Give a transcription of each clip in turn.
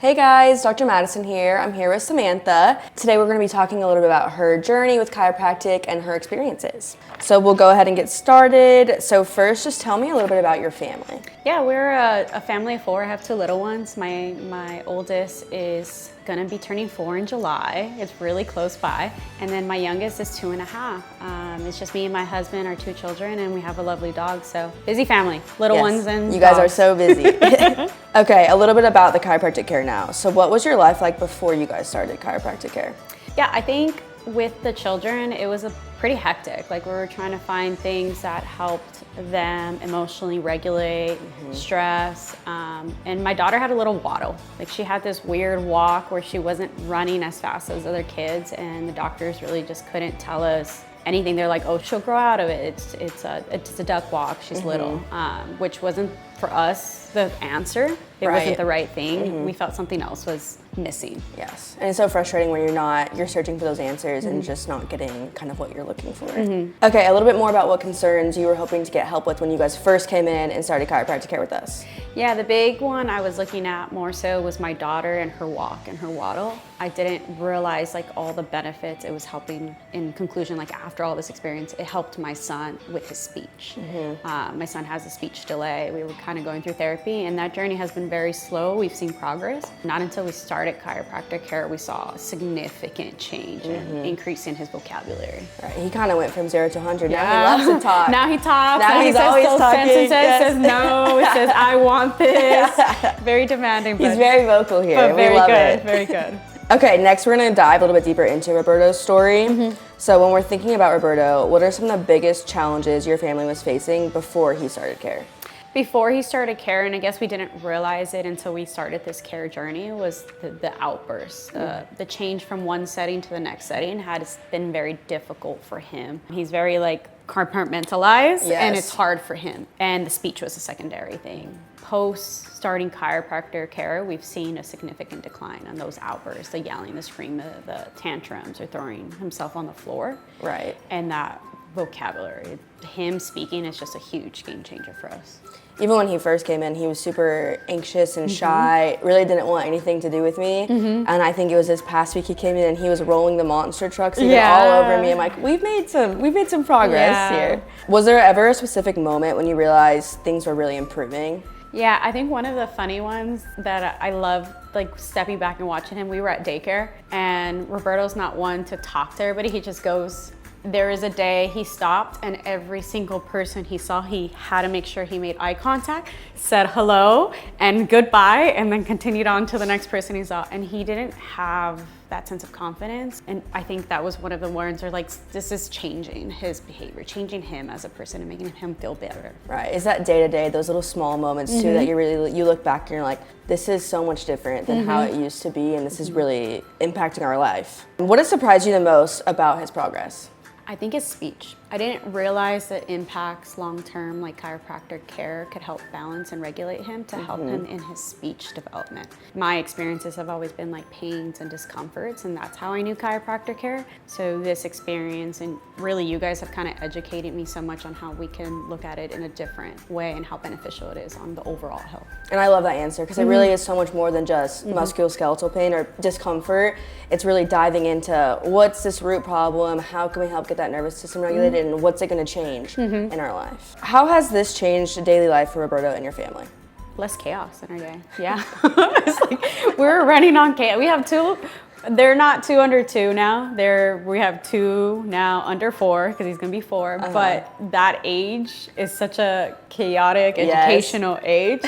Hey guys, Dr. Madison here. I'm here with Samantha. Today we're going to be talking a little bit about her journey with chiropractic and her experiences. So we'll go ahead and get started. So first, just tell me a little bit about your family. Yeah, we're a family of four. I have two little ones. My oldest is gonna be turning 4 in July. It's really close by. And then my youngest is 2.5. It's just me and my husband, our 2 children, and we have a lovely dog. So busy family, little ones and you guys dogs. are so busy. Okay, a little bit about the chiropractic care now. So what was your life like before you guys started chiropractic care? Yeah, I think with the children, it was a pretty hectic. Like we were trying to find things that helped them emotionally regulate stress. And my daughter had a little waddle. Like she had this weird walk where she wasn't running as fast as other kids, and the doctors really just couldn't tell us anything. They're like, oh, she'll grow out of it. It's a duck walk. She's little, which wasn't for us the answer. It wasn't the right thing. We felt something else was missing. Yes, and it's so frustrating when you're searching for those answers and just not getting kind of what you're looking for. Okay, a little bit more about what concerns you were hoping to get help with when you guys first came in and started chiropractic care with us. Yeah, the big one I was looking at more so was my daughter and her walk and her waddle. I didn't realize like all the benefits it was helping. In conclusion, like after all this experience, it helped my son with his speech. My son has a speech delay. We were kind of going through therapy, and that journey has been very slow. We've seen progress. Not until we started chiropractic care, we saw a significant change and increase in his vocabulary. Right, he kind of went from 0 to 100. Now he loves to talk. Now he talks. Now he's always talking. Sentences. He says no. He says I want this. Very demanding. He's very vocal here. But very we love good. it. Very good. Okay, next we're gonna dive a little bit deeper into Roberto's story. So when we're thinking about Roberto, what are some of the biggest challenges your family was facing before he started care? Before he started care, and I guess we didn't realize it until we started this care journey, was the outbursts. The change from one setting to the next setting has been very difficult for him. He's very like compartmentalized, and it's hard for him. And the speech was a secondary thing. Post starting chiropractor care, we've seen a significant decline on those outbursts, the yelling, the screaming, the tantrums, or throwing himself on the floor. Right. And that vocabulary, him speaking is just a huge game changer for us. Even when he first came in, he was super anxious and shy, really didn't want anything to do with me. And I think it was this past week he came in and he was rolling the monster trucks even all over me. I'm like, we've made some progress here. Was there ever a specific moment when you realized things were really improving? Yeah, I think one of the funny ones that I love, like stepping back and watching him, we were at daycare and Roberto's not one to talk to everybody. He just goes. There is a day he stopped and every single person he saw, he had to make sure he made eye contact, said hello and goodbye, and then continued on to the next person he saw. And he didn't have that sense of confidence. And I think that was one of the words, or like, this is changing his behavior, changing him as a person and making him feel better. Right, is that day to day, those little small moments too that you look back and you're like, this is so much different than how it used to be, and this is really impacting our life. What has surprised you the most about his progress? I think his speech. I didn't realize that impacts long-term, like chiropractic care, could help balance and regulate him to help him in his speech development. My experiences have always been like pains and discomforts, and that's how I knew chiropractic care. So this experience, and really you guys have kind of educated me so much on how we can look at it in a different way and how beneficial it is on the overall health. And I love that answer because it really is so much more than just musculoskeletal pain or discomfort. It's really diving into what's this root problem, how can we help get that nervous system regulated, and what's it going to change in our life. How has this changed daily life for Roberto and your family? Less chaos in our day. Yeah. It's like we're running on chaos. We have 2. They're not 2 under 2 now. We have 2 now under 4 because he's gonna be 4. But that age is such a chaotic educational age,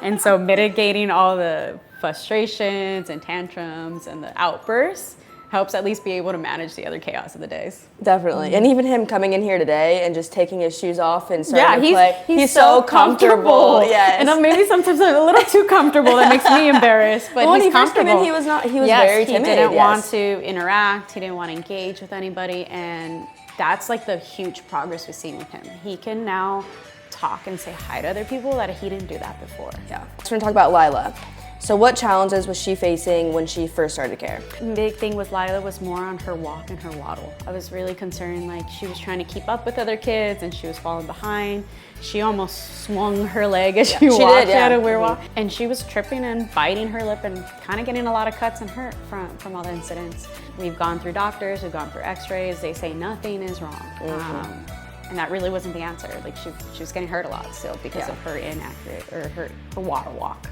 and so mitigating all the frustrations and tantrums and the outbursts helps at least be able to manage the other chaos of the days. Definitely. And even him coming in here today and just taking his shoes off and starting to play. He's so comfortable. Yes. And maybe sometimes a little too comfortable. That makes me embarrassed. But when he's he first came comfortable. in, he was very timid. He didn't want to interact. He didn't want to engage with anybody. And that's like the huge progress we've seen with him. He can now talk and say hi to other people that he didn't do that before. Yeah. So we're gonna talk about Lila. So what challenges was she facing when she first started care? The big thing with Lila was more on her walk and her waddle. I was really concerned, like she was trying to keep up with other kids and she was falling behind. She almost swung her leg as she walked. She had a weird walk. And she was tripping and biting her lip and kind of getting a lot of cuts and hurt from all the incidents. We've gone through doctors, we've gone through x-rays, they say nothing is wrong. And that really wasn't the answer. Like she was getting hurt a lot still because of her inaccurate, or her waddle walk.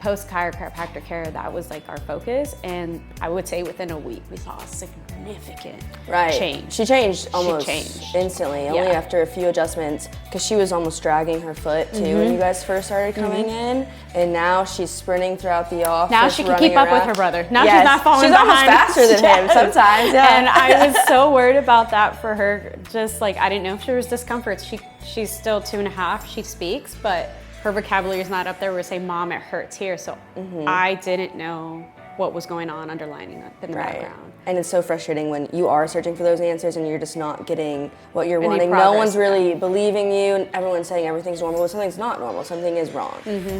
Post chiropractic care, that was like our focus. And I would say within a week, we saw a significant change. She changed almost instantly, only after a few adjustments, because she was almost dragging her foot too when you guys first started coming in. And now she's sprinting throughout the office. Now she can keep up with her brother. Now she's not falling behind. She's almost faster than him sometimes. And I was so worried about that for her. Just like, I didn't know if there was discomfort. She's still 2.5. She speaks, but her vocabulary is not up there. We would say, Mom, it hurts here. So I didn't know what was going on underlining in the background. And it's so frustrating when you are searching for those answers and you're just not getting what you're wanting. No one's really believing you, and everyone's saying everything's normal, but something's not normal. Something is wrong.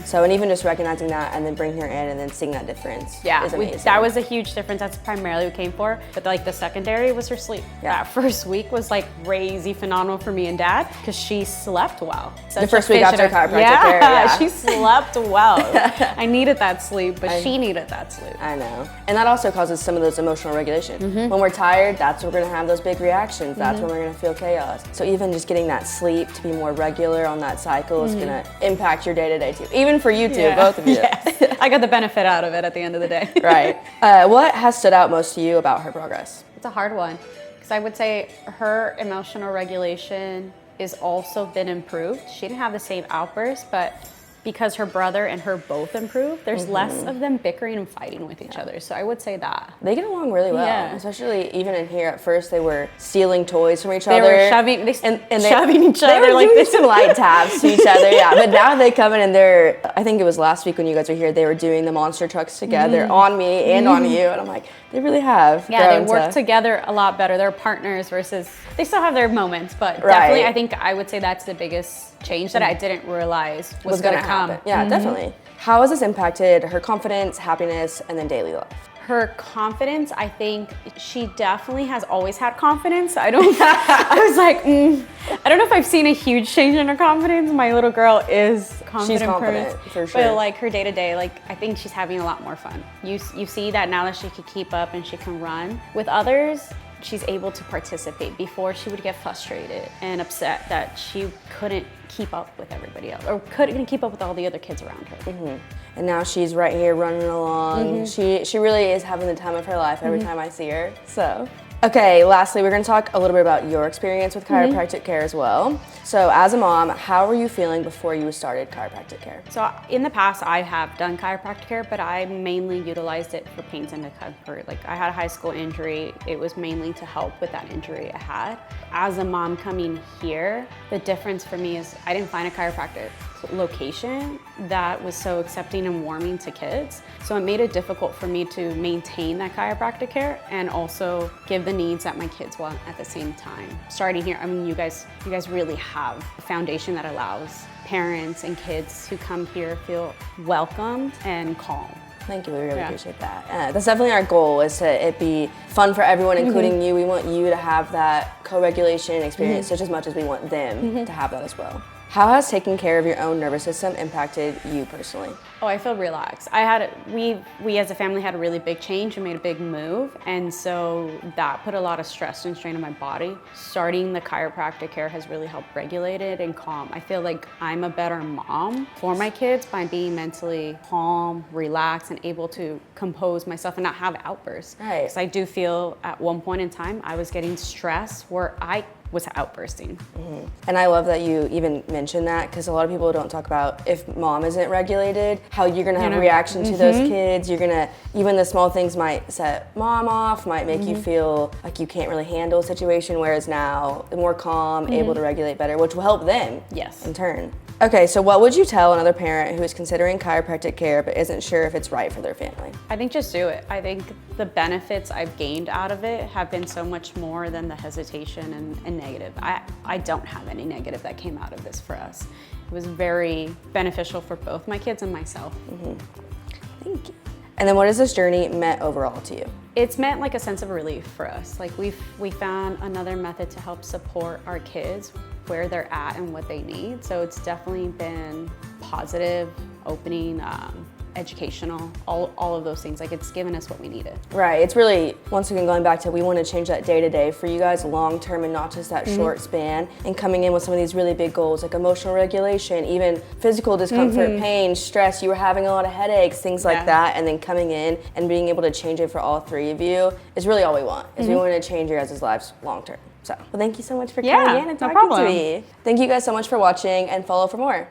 So, and even just recognizing that and then bringing her in and then seeing that difference is amazing. That was a huge difference. That's primarily what we came for. But like the secondary was her sleep. That first week was like crazy phenomenal for me and Dad, because she slept well. The first week after chiropractic care, she slept well. I needed that sleep, but she needed that sleep. I know. And that also causes some of those emotional regulation. When we're tired, that's when we're gonna have those big reactions. That's when we're gonna feel chaos. So even just getting that sleep to be more regular on that cycle is gonna impact your day-to-day too. Even for you two, both of you. Yes. I got the benefit out of it at the end of the day. Right. What has stood out most to you about her progress? It's a hard one, because I would say her emotional regulation is also been improved. She didn't have the same outbursts, but because her brother and her both improved, there's less of them bickering and fighting with each other. So I would say that. They get along really well, especially even in here. At first, they were stealing toys from each other. They were shoving, shoving each other. They were like doing some light taps to each other, But now they come in and they're, I think it was last week when you guys were here, they were doing the monster trucks together on me and on you. And I'm like, they really have. Yeah, they work together a lot better. They're partners versus, they still have their moments, but definitely I think I would say that's the biggest change that I didn't realize was going to come. Yeah, definitely. How has this impacted her confidence, happiness, and then daily life? Her confidence, I think she definitely has always had confidence. I was like, I don't know if I've seen a huge change in her confidence. My little girl is confident. She's confident, for sure. But like her day to day, like I think she's having a lot more fun. You see that now that she can keep up and she can run. With others, she's able to participate. Before, she would get frustrated and upset that she couldn't keep up with everybody else, or couldn't keep up with all the other kids around her. And now she's right here running along. She really is having the time of her life every time I see her. So, okay, lastly, we're gonna talk a little bit about your experience with chiropractic care as well. So as a mom, how were you feeling before you started chiropractic care? So in the past, I have done chiropractic care, but I mainly utilized it for pains and discomfort. Like I had a high school injury. It was mainly to help with that injury I had. As a mom coming here, the difference for me is I didn't find a chiropractic location that was so accepting and warming to kids. So it made it difficult for me to maintain that chiropractic care and also give the needs that my kids want at the same time. Starting here, I mean, you guys really have a foundation that allows parents and kids who come here feel welcomed and calm. Thank you, we really appreciate that. That's definitely our goal, is to it be fun for everyone, including you. We want you to have that co-regulation experience just as much as we want them to have that as well. How has taking care of your own nervous system impacted you personally? Oh, I feel relaxed. We as a family had a really big change and made a big move, and so that put a lot of stress and strain on my body. Starting the chiropractic care has really helped regulate it and calm. I feel like I'm a better mom for my kids by being mentally calm, relaxed, and able to compose myself and not have outbursts. Right. Because I do feel at one point in time I was getting stressed where I was outbursting. And I love that you even mentioned that, because a lot of people don't talk about, if mom isn't regulated, how you're gonna have a reaction to those kids. You're gonna, even the small things might set mom off, might make you feel like you can't really handle a situation, whereas now, more calm, able to regulate better, which will help them in turn. Okay, so what would you tell another parent who is considering chiropractic care but isn't sure if it's right for their family? I think just do it. I think the benefits I've gained out of it have been so much more than the hesitation and negative. I don't have any negative that came out of this for us. It was very beneficial for both my kids and myself. Thank you. And then what has this journey meant overall to you? It's meant like a sense of relief for us. Like we found another method to help support our kids where they're at and what they need. So it's definitely been positive, opening, educational, all of those things. Like it's given us what we needed. Right, it's really, once again, going back to, we want to change that day to day for you guys long term and not just that short span, and coming in with some of these really big goals like emotional regulation, even physical discomfort, pain, stress, you were having a lot of headaches, things like that, and then coming in and being able to change it for all three of you is really all we want, is we want to change your guys' lives long term. So, well, thank you so much for coming in and talking to me. Thank you guys so much for watching, and follow for more.